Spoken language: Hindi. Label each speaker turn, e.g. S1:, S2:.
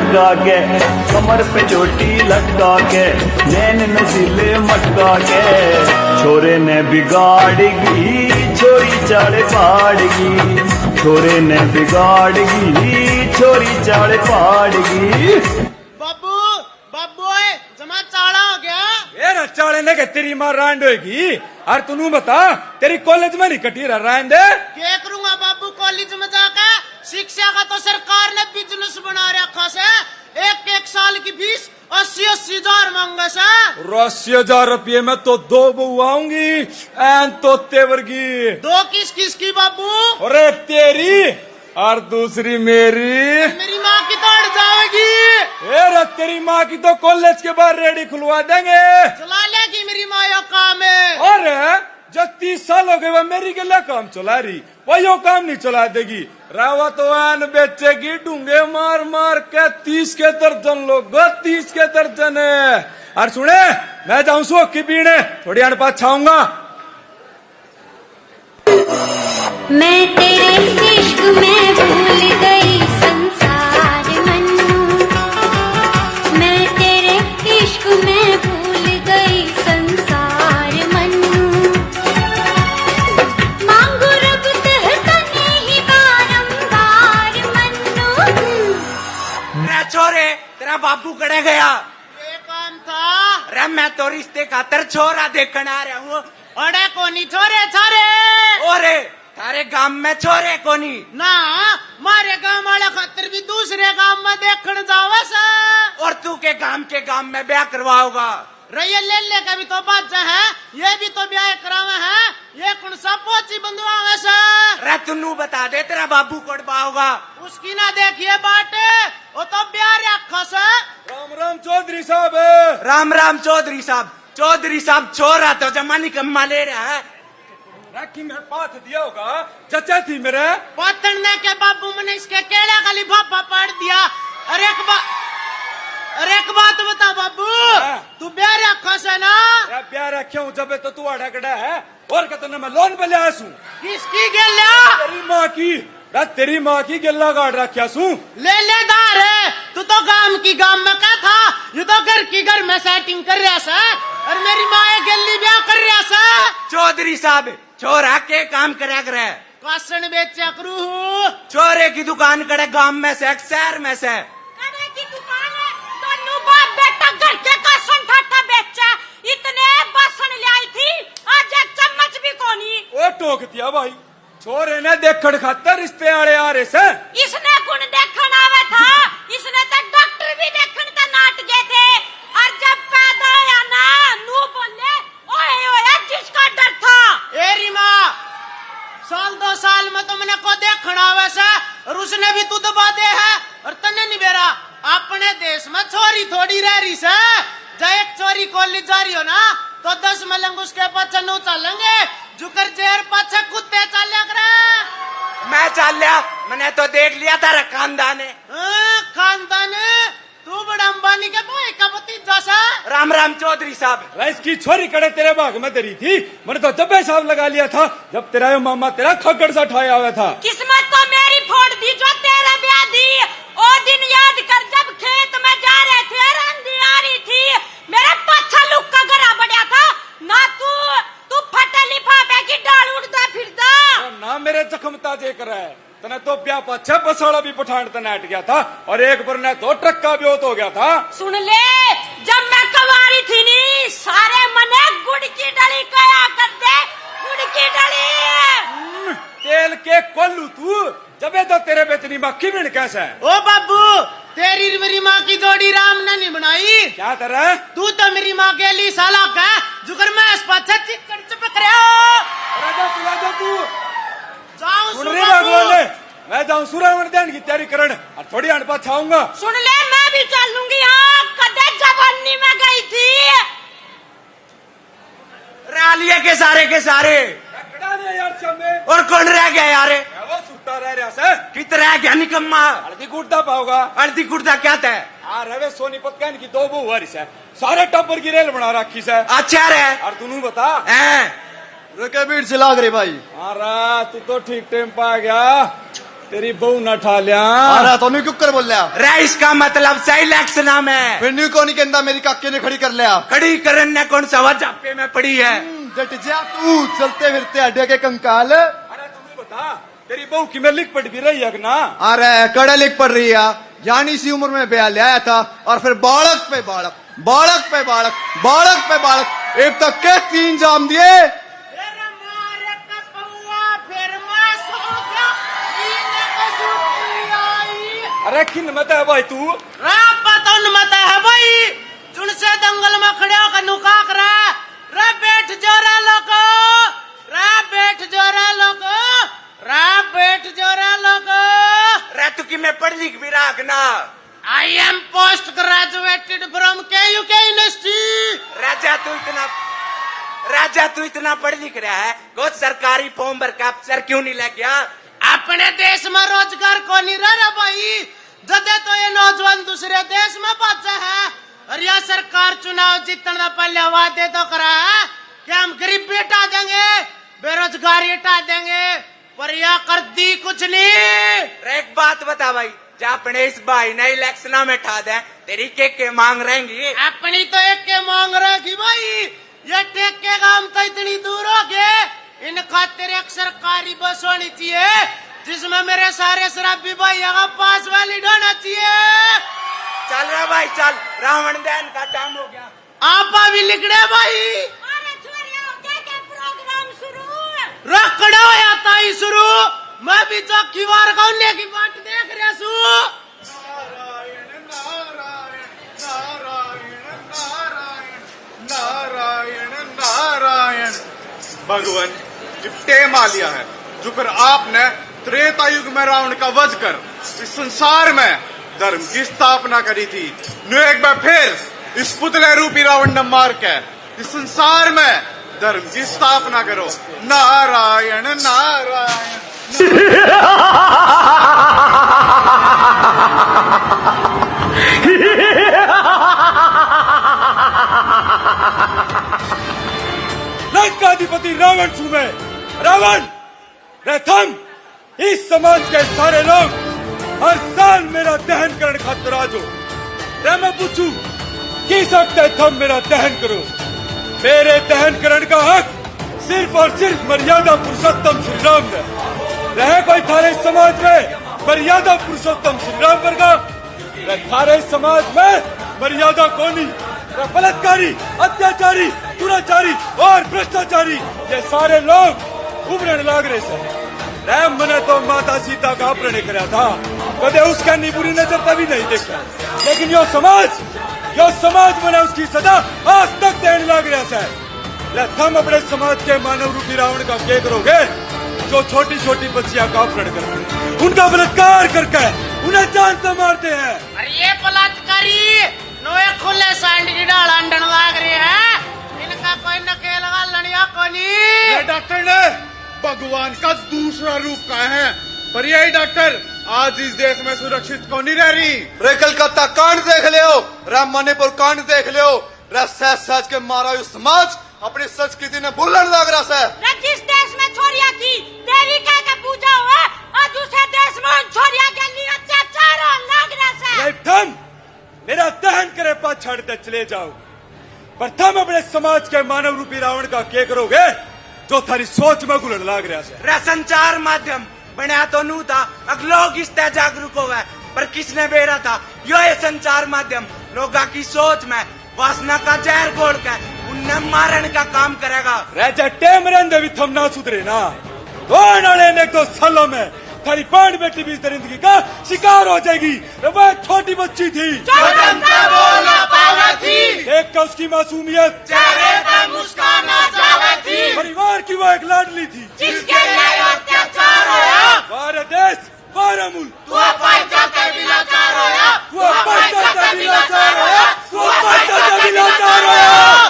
S1: लगा के, कमर पे चोटी लगा के, नैन नसीले मटका के, छोरे ने बिगाड़गी छोरी चाड़े पाड़गी, छोरे ने बिगाड़गी छोरी चाड़े पाड़गी।
S2: बाबू बाबू जमा चाड़ा हो गया।
S3: ये चाड़े ने के तेरी माँ रांड होगी। और तू बता तेरी कॉलेज में नहीं कटी रांड
S2: क्या करूंगा बाबू कॉलेज में जाकर, शिक्षा का तो सरकार ने बिजनेस बना रखा से, एक साल की फीस 80-80 हजार मांगे से।
S3: 80,000 रुपये में तो 2 बहू आऊंगी एन तो तेवरगी।
S2: 2 किस की बाबू?
S3: अरे तेरी और दूसरी
S2: मेरी माँ की तो अड़ जाएगी।
S3: अरे तेरी माँ की तो कॉलेज के बाद रेडी खुलवा देंगे।
S2: चला लेगी मेरी माँ यो काम है।
S3: अरे जब 30 साल हो गए वो मेरी के लिए काम चला रही, वो यो काम नहीं चला देगी। रावा तो आन बेचेगी डूंगे मार मार के 30 के दर्जन लोग, 30 के दर्जन है। और सुने मैं जाऊं सो की पीने थोड़ी अनपा छाऊंगा।
S4: मैं तेरे इश्क में भूल गई संसार मन्नू, मैं तेरे इश्क में भूल गई संसार मन्नू, मांगू रब तहतने ही बारंबार मन्नू।
S5: रे छोरे तेरा बापू कड़े गया।
S2: ये काम था।
S5: अरे मैं तो रिश्ते खातर छोरा देखने आ रहा हूँ।
S2: अरे कोनी छोरे छोरे।
S5: ओरे तारे गांव में छोरे कोनी
S2: ना, मारे गांव वाले खातर भी दूसरे गांव में देखने जावा सा।
S5: और तू के गांव में ब्याह करवाओगा।
S2: रैया ले का भी तो बात है, ये भी तो ब्याह करावे है, ये कौन सा पोची बंधुआ सा।
S5: रे तू बता दे तेरा बाबू कोड़बा होगा।
S2: उसकी ना देखिए बाटे, वो तो ब्याह रखा सा।
S3: राम राम चौधरी साहब।
S5: राम राम चौधरी साहब। चौधरी साहब छोरा तो जमानी कम्मा ले रहा है।
S3: राखी में पाथ दिया होगा चचा थी मेरे
S2: पतने के बाबू मैंने इसके केला का लिफाफा पढ़ दिया। अरे एक बात बता बाबू, तू ब्याह रखा से ना?
S3: ब्याह रखे हूँ जब तो तू अड़गड़ा है। और कहते मैं लोन पे ले आसू।
S2: किसकी गेला?
S3: तेरी माँ की। तेरी माँ की गेला गाड़ रखा सू।
S2: ले दार है तू तो गांव में क्या था, ये तो घर में सेटिंग कर रहा सा, और मेरी माँ गेली ब्याह कर रहा सा।
S5: चौधरी साहब छोरा के काम करे करे
S2: कासन बेचा करू।
S5: छोरे की दुकान करे गांव में से शहर में से
S4: कड़े की दुकान है, दोनों बाप बेटा घर के कासन ठाठा बेचा, इतने बासन ले आई थी, आज एक चम्मच भी कोनी।
S3: ओ टोक दिया भाई, छोरे ने देखड़ खातर रिश्ते आड़े आ रहे से।
S4: इसने गुण देखन आवे था, इसने तक डॉक्टर भी देखन ता नाट गए थे, और जब पैदा होया ना नू बोले ओए ओए जिसका डर था।
S2: एरी माँ साल 2 साल में तो मैंने को देखना आवे से, और उसने भी तू दबा दे है, और तने नहीं बेरा। अपने देश में छोरी थोड़ी रह रही से, जब एक छोरी कॉलेज जा रही हो ना तो 10 मलंग उसके पाछे नो चलेंगे, जुकर जेर पाछे कुत्ते चले करे।
S5: मैं चल लिया, मैंने तो देख लिया तारा खानदान है।
S2: खानदान तू बड़ा अंबानी के भाई का भतीजा सा।
S5: राम राम चौधरी साहब।
S3: इसकी छोरी कड़े तेरे भाग में तेरी थी, मैंने तो जब हिसाब लगा लिया था जब तेरा यो मामा तेरा खगड़ सा ठाया हुआ था।
S4: किस्मत तो मेरी फोड़ दी जो तेरा ब्याह दी। ओ दिन याद कर जब खेत में जा रहे थे, रंदी आ रही थी, मेरा पच्छा लुक का गरा बढ़िया था ना। तू फटे लिफाफे की डाल उड़ता फिरता
S3: ना। मेरे जख्म ताजे कर है तने तो ब्याह पाछे बसाड़ा भी पठान तना हट गया था, और एक बार ने तो ट्रक का ब्योत हो गया था।
S4: सुन ले, जब मैं कवारी थी नी सारे मने गुड़ की डली कया करते, गुड़ की डली।
S3: तेल के कोल्लू तू जबे तो तेरे बेतनी मक्खी मिल कैसा है।
S2: ओ बाबू तेरी मेरी माँ की जोड़ी राम ने नहीं बनाई।
S3: क्या तरह
S2: तू तो मेरी माँ के लिए साला का जुगर में अस्पताल चिकन चिपक रहे हो।
S3: तू
S2: जाऊं
S3: सुन रही भगवान, मैं जाऊं सूर्यवन ध्यान की तैयारी करने और थोड़ी अनपा छाऊंगा।
S4: सुन ले मैं भी चल लूंगी। हाँ कदे जवानी में गई थी।
S5: रालिया के सारे
S3: यार
S5: और कौन रह गया यार?
S3: वो सुट्टा रह रहा से
S5: कितना रह गया निकम्मा?
S3: हल्दी कुर्ता पाओगा।
S5: हल्दी कुर्ता क्या था?
S3: रवे सोनीपत कहन की 2 बहू वारिस है, सारे टब्बर की रेल बना रखी से।
S5: अच्छा रे
S3: और तू बता
S5: हैं
S1: रुके भीड़ से लाग रही भाई।
S3: अरे तू तो ठीक टाइम पा गया। तेरी बहू न ठा लिया
S6: अरे तो नहीं क्यों कर बोल लिया
S5: रे इसका मतलब सही इलेक्शन में
S6: फिर न्यू को नहीं कहता मेरी काके ने खड़ी कर लिया
S5: खड़ी करन ने कौन सा जापे में पड़ी है।
S6: डट जा तू चलते फिरते अड्डे के कंकाल।
S3: अरे तुम्हें बता तेरी बहू की में लिख पढ़ भी रही है ना।
S6: अरे कड़ा लिख पड़ रही है यानी इसी उम्र में ब्याह ले आया था और फिर बालक पे बालक बालक पे बालक बालक पे बालक एक तक के 3 जाम दिए।
S2: तेरे मारे का पौआ फिर मैं सो गया नींद को सुती आई।
S3: अरे किन मत है भाई तू
S2: पतन मत है भाई जुन से दंगल में खड़े होकर नुका कर रे बैठ जो रे लोगो रे बैठ जो रे लोगो रे बैठ जो रे लोगो।
S5: रे तू की मैं पढ़ लिख भी राख ना।
S2: I am post graduated from KUK university.
S5: राजा तू इतना पढ़ लिख रहा है कुछ सरकारी फॉर्म भर का अफसर क्यों नहीं लग गया।
S2: अपने देश में रोजगार को नहीं रहा भाई जदे तो ये नौजवान दूसरे देश में बचे है और यह सरकार चुनाव जीतने पहले वादे तो करा है कि हम गरीबी हटा देंगे बेरोजगारी हटा देंगे पर यह कर दी कुछ नहीं।
S5: एक बात बता भाई जब अपने इस भाई ने इलेक्शन में ठा दे तेरी के मांग रहेंगी।
S2: अपनी तो एक के मांग रहेगी भाई ये ठेके का हम तो इतनी दूर हो गए इन खातिर एक सरकारी बस होनी चाहिए जिसमें मेरे सारे शराबी भाई का पास वाली होना चाहिए।
S5: चल रहा भाई चल रावण दहन का टाइम हो गया।
S2: आप भी लिखड़े भाई
S4: अरे छोरिया क्या प्रोग्राम शुरू
S2: रखड़ा होया ताई शुरू मैं भी चौकी वार गौने की बाट देख रहा सू।
S7: नारायण नारायण भगवान जिप्टे मालिया है जो कर आपने त्रेता युग में रावण का वध कर इस संसार में धर्म की स्थापना करी थी। न्यू एक बार फिर इस पुतले रूपी रावण ने मार के इस संसार में धर्म की स्थापना करो। नारायण नारायण
S3: लंकाधिपति रावण सुमे रावण रे थम इस समाज के सारे लोग हर साल मेरा दहन करने खातिर आजो रे मैं पूछू की सकते थम मेरा दहन करो। मेरे दहन करने का हक सिर्फ और सिर्फ मर्यादा पुरुषोत्तम श्री राम ने रहे कोई थारे समाज में मर्यादा पुरुषोत्तम श्री राम वर्गा थारे समाज में मर्यादा कोनी बलात्कारी अत्याचारी दुराचारी और भ्रष्टाचारी ये सारे लोग उभरने लग रहे से राम मैंने तो माता सीता का अपहरण करा था कदे उसका बुरी नजर तभी नहीं देखा लेकिन यो समाज मैंने उसकी सजा आज तक देने लग रहा है। हम अपने समाज के मानव रूपी रावण का क्या करोगे जो छोटी छोटी बच्चियां का अपहरण करते उनका बलात्कार करके उन्हें जान से मारते हैं।
S2: अरे ये बलात्कारी नोए खुले सांड की डाल अंडन लाग रहे हैं इनका कोई नकेल लगा लड़िया कोनी।
S7: ये डॉक्टर ने भगवान का दूसरा रूप कहा है पर यही डॉक्टर आज इस देश में सुरक्षित को नहीं रह रही।
S6: रे कलकत्ता कांड देख लियो राम मणिपुर कांड देख लियो सहज सहज के मारा हुआ समाज अपनी संस्कृति ने भूलन लग रहा है।
S4: जिस देश में छोरिया की देवी कह के पूजा हुआ और दूसरे देश में उन छोरिया के लिए अत्याचार लग रहा है।
S3: थम मेरा दहन करे पास छाड़ते चले जाओ पर थम अपने समाज के मानव रूपी रावण का क्या करोगे जो थारी सोच में घुलन लग रहा है।
S5: संचार माध्यम बना तो नू था अब लोग इस तरह जागरूक हो गए पर किसने बेरा था यो ये संचार माध्यम लोगों की सोच में वासना का जहर घोल कर उन्हें मारने का काम करेगा।
S3: राजा टेमरंद भी थम ना सुधरे ना तो आने ने तो सालों में थारी पांच बेटी भी दरिंदगी का शिकार हो जाएगी। वह छोटी बच्ची थी देख कर उसकी मासूमियत
S2: चेहरे पे मुस्कान आ जावे थी
S3: परिवार की वो एक लाडली थी
S2: जिसके लिए अत्याचार होया
S3: वारे देश वारे मुल्क
S2: तू पैसा के भी लाचार होया
S3: तू पैसा के भी लाचार होया।